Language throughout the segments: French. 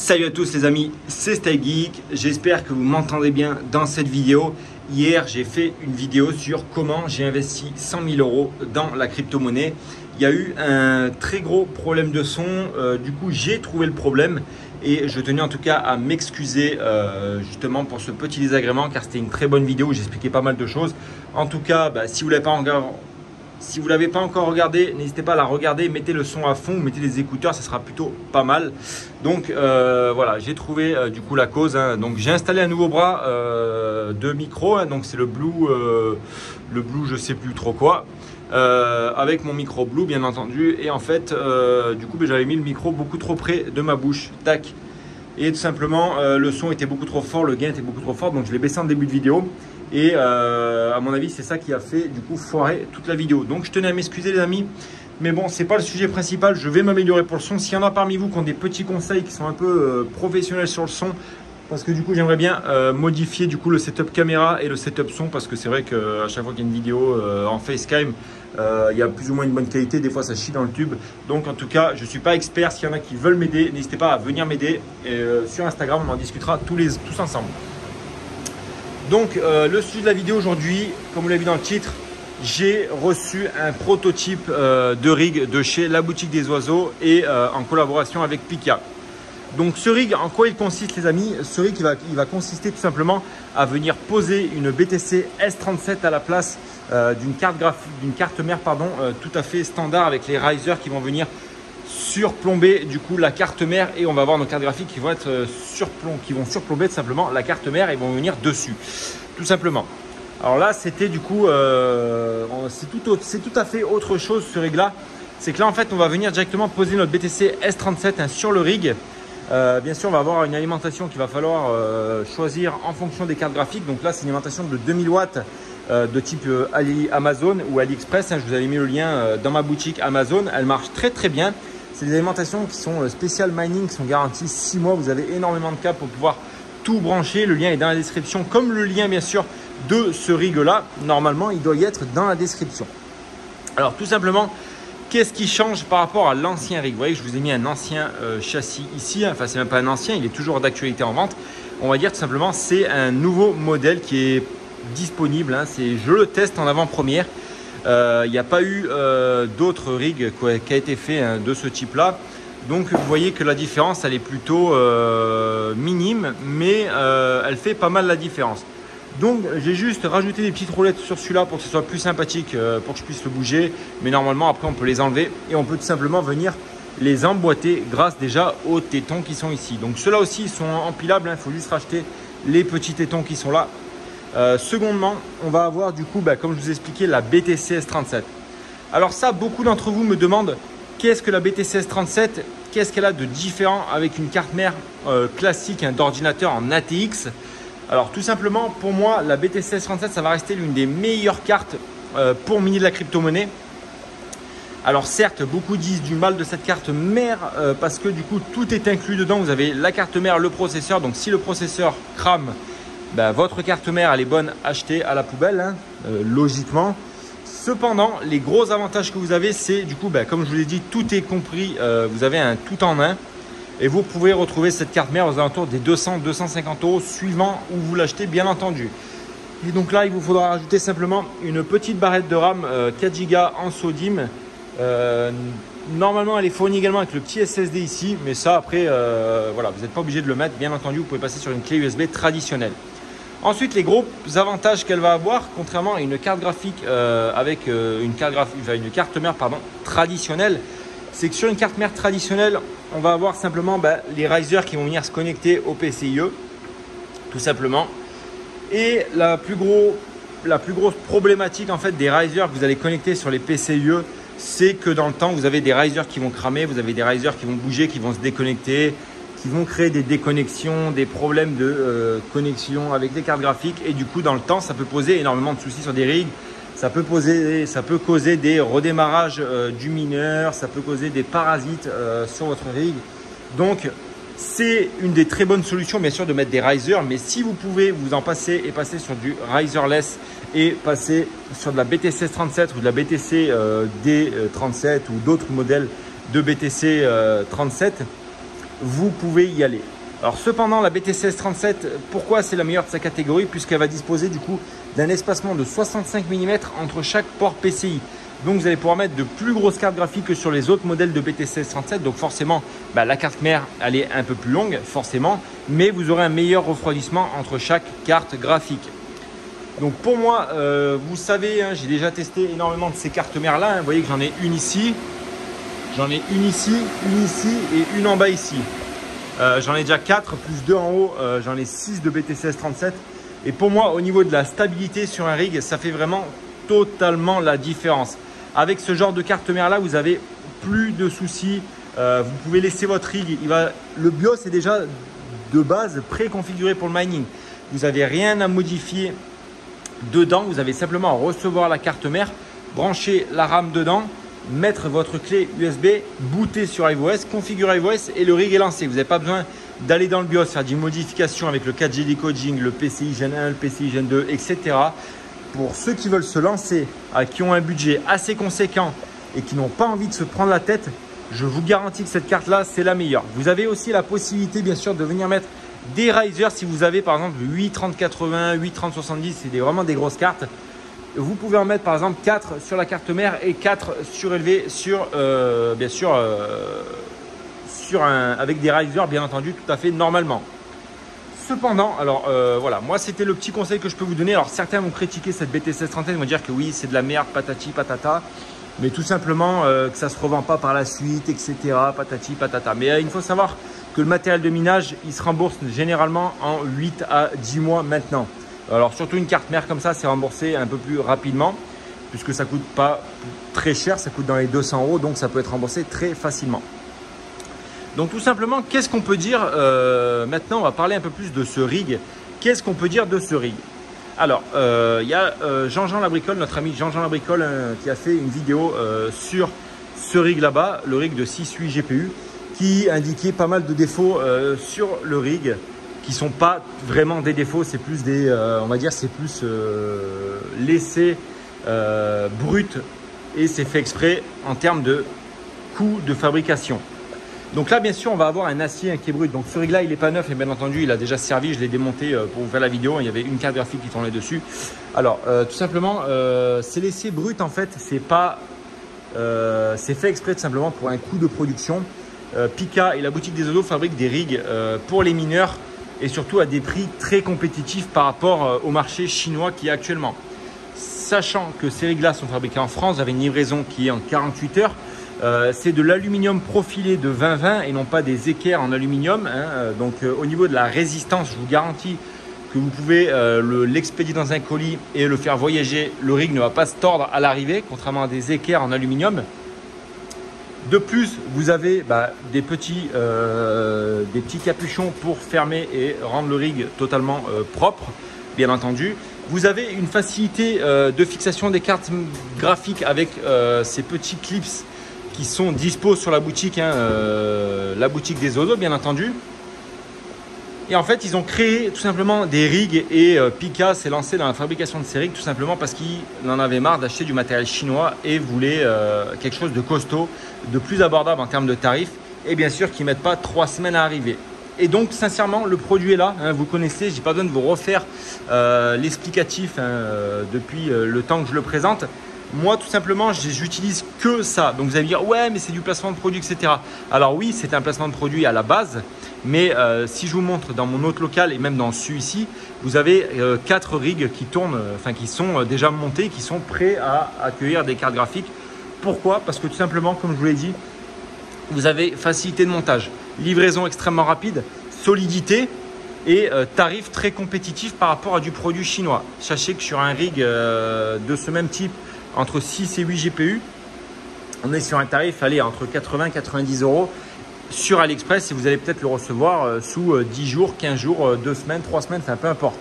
Salut à tous les amis, c'est StyleGeek, j'espère que vous m'entendez bien dans cette vidéo. Hier j'ai fait une vidéo sur comment j'ai investi 100 000 euros dans la crypto-monnaie. Il y a eu un très gros problème de son, du coup j'ai trouvé le problème et je tenais en tout cas à m'excuser justement pour ce petit désagrément car c'était une très bonne vidéo où j'expliquais pas mal de choses. En tout cas, si vous l'avez pas encore regardé, n'hésitez pas à la regarder, mettez le son à fond, mettez les écouteurs, ça sera plutôt pas mal. Donc voilà, j'ai trouvé du coup la cause. Donc j'ai installé un nouveau bras de micro, donc c'est le Blue je sais plus trop quoi, avec mon micro Blue bien entendu. Et en fait, du coup j'avais mis le micro beaucoup trop près de ma bouche, tac. Et tout simplement, le son était beaucoup trop fort, le gain était beaucoup trop fort, donc je l'ai baissé en début de vidéo. Et à mon avis, c'est ça qui a fait du coup foirer toute la vidéo. Donc je tenais à m'excuser les amis. Mais bon, c'est pas le sujet principal. Je vais m'améliorer pour le son. S'il y en a parmi vous qui ont des petits conseils qui sont un peu professionnels sur le son, parce que du coup, j'aimerais bien modifier du coup le setup caméra et le setup son, parce que c'est vrai qu'à chaque fois qu'il y a une vidéo en facecam, il y a plus ou moins une bonne qualité. Des fois, ça chie dans le tube. Donc en tout cas, je suis pas expert. S'il y en a qui veulent m'aider, n'hésitez pas à venir m'aider. Sur Instagram, on en discutera tous ensemble. Donc le sujet de la vidéo aujourd'hui, comme vous l'avez vu dans le titre, j'ai reçu un prototype de rig de chez La Boutique des Oiseaux et en collaboration avec Pika. Donc ce rig, en quoi il consiste les amis? Ce rig il va consister tout simplement à venir poser une BTC S37 à la place d'une carte mère tout à fait standard avec les risers qui vont venir surplomber du coup la carte mère, et on va avoir nos cartes graphiques qui vont être surplomber tout simplement la carte mère et vont venir dessus tout simplement. Alors là c'était du coup c'est tout à fait autre chose ce rig là. C'est que là en fait on va venir directement poser notre BTC S37 sur le rig. Bien sûr on va avoir une alimentation qu'il va falloir choisir en fonction des cartes graphiques. Donc là c'est une alimentation de 2000 watts de type Amazon ou AliExpress. Je vous avais mis le lien dans ma boutique Amazon, elle marche très bien. C'est des alimentations qui sont spécial mining, qui sont garanties 6 mois. Vous avez énormément de câbles pour pouvoir tout brancher. Le lien est dans la description, comme le lien bien sûr de ce rig là. Normalement, il doit y être dans la description. Alors tout simplement, qu'est-ce qui change par rapport à l'ancien rig? Vous voyez que je vous ai mis un ancien châssis ici. Enfin, c'est même pas un ancien, il est toujours d'actualité en vente. On va dire tout simplement, c'est un nouveau modèle qui est disponible. Je le teste en avant-première. Il n'y a pas eu d'autres rigs qui a été fait de ce type là, donc vous voyez que la différence elle est plutôt minime, mais elle fait pas mal la différence. Donc j'ai juste rajouté des petites roulettes sur celui-là pour que ce soit plus sympathique, pour que je puisse le bouger, mais normalement après on peut les enlever et on peut tout simplement venir les emboîter grâce déjà aux tétons qui sont ici. Donc ceux-là aussi sont empilables, il faut juste racheter les petits tétons qui sont là. Secondement, on va avoir du coup, comme je vous ai expliqué, la BTC S37. Alors ça, beaucoup d'entre vous me demandent qu'est-ce que la BTC S37, qu'est-ce qu'elle a de différent avec une carte mère classique d'ordinateur en ATX. Alors tout simplement, pour moi, la BTC S37, ça va rester l'une des meilleures cartes pour miner de la crypto-monnaie. Alors certes, beaucoup disent du mal de cette carte mère parce que du coup, tout est inclus dedans. Vous avez la carte mère, le processeur. Donc si le processeur crame, votre carte mère elle est bonne, achetée à la poubelle, logiquement. Cependant, les gros avantages que vous avez, c'est du coup, comme je vous l'ai dit, tout est compris. Vous avez un tout en un et vous pouvez retrouver cette carte mère aux alentours des 200-250 euros suivant où vous l'achetez, bien entendu. Et donc là, il vous faudra rajouter simplement une petite barrette de RAM 4 Go en SODIMM. Normalement, elle est fournie également avec le petit SSD ici, mais ça après, voilà, vous n'êtes pas obligé de le mettre. Bien entendu, vous pouvez passer sur une clé USB traditionnelle. Ensuite, les gros avantages qu'elle va avoir, contrairement à une carte graphique avec une carte mère traditionnelle, c'est que sur une carte mère traditionnelle, on va avoir simplement les risers qui vont venir se connecter au PCIe, tout simplement. Et la plus grosse problématique en fait des risers que vous allez connecter sur les PCIe, c'est que dans le temps, vous avez des risers qui vont cramer, vous avez des risers qui vont bouger, qui vont se déconnecter, qui vont créer des déconnexions, des problèmes de connexion avec les cartes graphiques. Et du coup, dans le temps, ça peut poser énormément de soucis sur des rigs. Ça peut causer des redémarrages du mineur, ça peut causer des parasites sur votre rig. Donc, c'est une des très bonnes solutions, bien sûr, de mettre des risers. Mais si vous pouvez vous en passer et passer sur du riserless et passer sur de la BTC S37 ou de la BTC D37 ou d'autres modèles de BTC 37, vous pouvez y aller. Alors cependant, la BTC S37, pourquoi c'est la meilleure de sa catégorie? Puisqu'elle va disposer du coup d'un espacement de 65 mm entre chaque port PCI. Donc vous allez pouvoir mettre de plus grosses cartes graphiques que sur les autres modèles de BTC S37. Donc forcément, la carte mère, elle est un peu plus longue, forcément. Mais vous aurez un meilleur refroidissement entre chaque carte graphique. Donc pour moi, vous savez, j'ai déjà testé énormément de ces cartes mères là. Vous voyez que j'en ai une ici. J'en ai une ici et une en bas ici. J'en ai déjà 4 plus 2 en haut, j'en ai 6 de BTC S37 et pour moi au niveau de la stabilité sur un rig, ça fait vraiment totalement la différence. Avec ce genre de carte mère là, vous avez plus de soucis, vous pouvez laisser votre rig, le BIOS est déjà de base préconfiguré pour le mining. Vous n'avez rien à modifier dedans, vous avez simplement à recevoir la carte mère, brancher la RAM dedans, mettre votre clé USB, booter sur iOS, configurer iOS et le rig est lancé. Vous n'avez pas besoin d'aller dans le BIOS, faire des modifications avec le 4G decoding, le PCI Gen 1, le PCI Gen 2, etc. Pour ceux qui veulent se lancer, qui ont un budget assez conséquent et qui n'ont pas envie de se prendre la tête, je vous garantis que cette carte-là, c'est la meilleure. Vous avez aussi la possibilité, bien sûr, de venir mettre des risers si vous avez par exemple 83080, 83070, c'est vraiment des grosses cartes. Vous pouvez en mettre par exemple 4 sur la carte mère et 4 surélevés sur, bien sûr, avec des risers bien entendu tout à fait normalement. Cependant, alors voilà, moi c'était le petit conseil que je peux vous donner. Alors certains vont critiquer cette BTC S37, ils vont dire que oui c'est de la merde, patati patata, mais tout simplement que ça ne se revend pas par la suite, etc. Patati patata. Mais il faut savoir que le matériel de minage, il se rembourse généralement en 8 à 10 mois maintenant. Alors surtout une carte mère comme ça, c'est remboursé un peu plus rapidement puisque ça ne coûte pas très cher, ça coûte dans les 200 €, donc ça peut être remboursé très facilement. Donc tout simplement, qu'est-ce qu'on peut dire maintenant, on va parler un peu plus de ce rig. Qu'est-ce qu'on peut dire de ce rig? Alors, il y a Jean-Jean Labricole, notre ami Jean-Jean Labricole, qui a fait une vidéo sur ce rig là-bas, le rig de 6-8 GPU, qui indiquait pas mal de défauts sur le rig, qui sont pas vraiment des défauts, c'est plus des, on va dire, c'est plus l'essai brut et c'est fait exprès en termes de coût de fabrication. Donc là, bien sûr, on va avoir un acier qui est brut. Donc ce rig-là, il n'est pas neuf et bien entendu, il a déjà servi. Je l'ai démonté pour vous faire la vidéo. Il y avait une carte graphique qui tournait dessus. Alors, tout simplement, c'est l'essai brut en fait. C'est pas, c'est fait exprès tout simplement pour un coût de production. Pika et la boutique des Odos fabriquent des rigs pour les mineurs et surtout à des prix très compétitifs par rapport au marché chinois qui est actuellement. Sachant que ces rigs-là sont fabriqués en France, vous avez une livraison qui est en 48 heures. C'est de l'aluminium profilé de 20-20 et non pas des équerres en aluminium. Donc au niveau de la résistance, je vous garantis que vous pouvez l'expédier dans un colis et le faire voyager. Le rig ne va pas se tordre à l'arrivée, contrairement à des équerres en aluminium. De plus, vous avez des petits capuchons pour fermer et rendre le rig totalement propre, bien entendu. Vous avez une facilité de fixation des cartes graphiques avec ces petits clips qui sont dispo sur la boutique, la boutique des Odos, bien entendu. Et en fait, ils ont créé tout simplement des rigs et Pika s'est lancé dans la fabrication de ces rigs tout simplement parce qu'il en avait marre d'acheter du matériel chinois et voulait quelque chose de costaud, de plus abordable en termes de tarifs et bien sûr qui ne mettent pas 3 semaines à arriver. Et donc, sincèrement, le produit est là, vous connaissez, je n'ai pas besoin de vous refaire l'explicatif depuis le temps que je le présente. Moi, tout simplement, j'utilise que ça. Donc, vous allez me dire, ouais, mais c'est du placement de produit, etc. Alors oui, c'est un placement de produit à la base. Mais si je vous montre dans mon autre local et même dans celui-ci, vous avez 4 rigs qui tournent, qui sont déjà montés, qui sont prêts à accueillir des cartes graphiques. Pourquoi? Parce que tout simplement, comme je vous l'ai dit, vous avez facilité de montage, livraison extrêmement rapide, solidité et tarif très compétitif par rapport à du produit chinois. Sachez que sur un rig de ce même type, entre 6 et 8 GPU, on est sur un tarif entre 80 et 90 € sur AliExpress et vous allez peut-être le recevoir sous 10 jours, 15 jours, 2 semaines, 3 semaines, peu importe.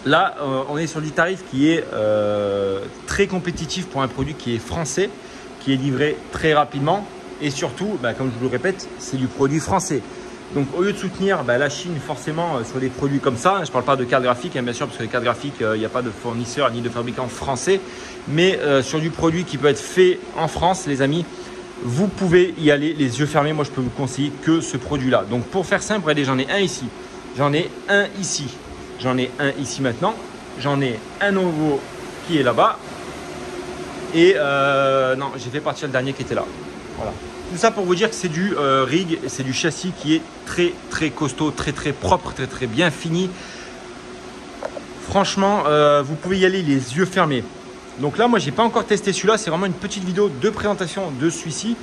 Là, on est sur du tarif qui est très compétitif pour un produit qui est français, qui est livré très rapidement et surtout, comme je vous le répète, c'est du produit français. Donc au lieu de soutenir la Chine forcément sur des produits comme ça, je ne parle pas de cartes graphiques bien sûr parce que les cartes graphiques, il n'y a pas de fournisseur ni de fabricant français, mais sur du produit qui peut être fait en France les amis, vous pouvez y aller les yeux fermés. Moi, je peux vous conseiller que ce produit-là. Donc, pour faire simple, regardez, j'en ai un ici. J'en ai un ici. J'en ai un ici maintenant. J'en ai un nouveau qui est là-bas. Et non, j'ai fait partir le dernier qui était là. Voilà. Tout ça pour vous dire que c'est du rig, c'est du châssis qui est très très costaud, très très propre, très très bien fini. Franchement, vous pouvez y aller les yeux fermés. Donc là, moi, j'ai pas encore testé celui-là. C'est vraiment une petite vidéo de présentation de celui-ci.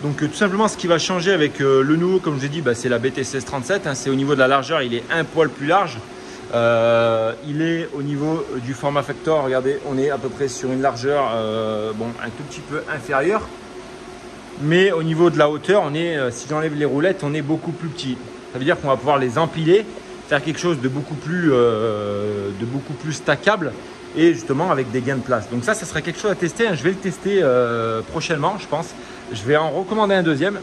Donc tout simplement, ce qui va changer avec le nouveau, comme je vous ai dit, bah, c'est la BT1637. Hein, c'est au niveau de la largeur, il est un poil plus large. Il est au niveau du format factor. Regardez, on est à peu près sur une largeur bon, un tout petit peu inférieure. Mais au niveau de la hauteur, on est, si j'enlève les roulettes, on est beaucoup plus petit. Ça veut dire qu'on va pouvoir les empiler, faire quelque chose de beaucoup plus stackable. Et justement avec des gains de place. Donc ça serait quelque chose à tester. Je vais le tester prochainement, je pense. Je vais en recommander un deuxième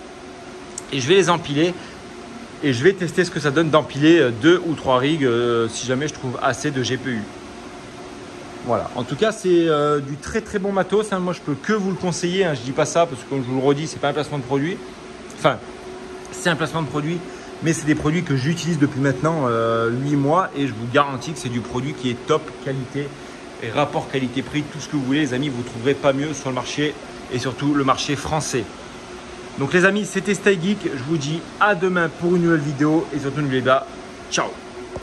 et je vais les empiler. Et je vais tester ce que ça donne d'empiler 2 ou 3 rigs si jamais je trouve assez de GPU. Voilà, en tout cas c'est du très très bon matos. Hein. Moi je peux que vous le conseiller. Hein. Je dis pas ça parce que comme je vous le redis, c'est pas un placement de produit. Enfin, c'est un placement de produit. Mais c'est des produits que j'utilise depuis maintenant 8 mois. Et je vous garantis que c'est du produit qui est top qualité. Et rapport qualité-prix, tout ce que vous voulez les amis, vous ne trouverez pas mieux sur le marché et surtout le marché français. Donc les amis, c'était StyleGeek, je vous dis à demain pour une nouvelle vidéo et surtout n'oubliez pas, ciao.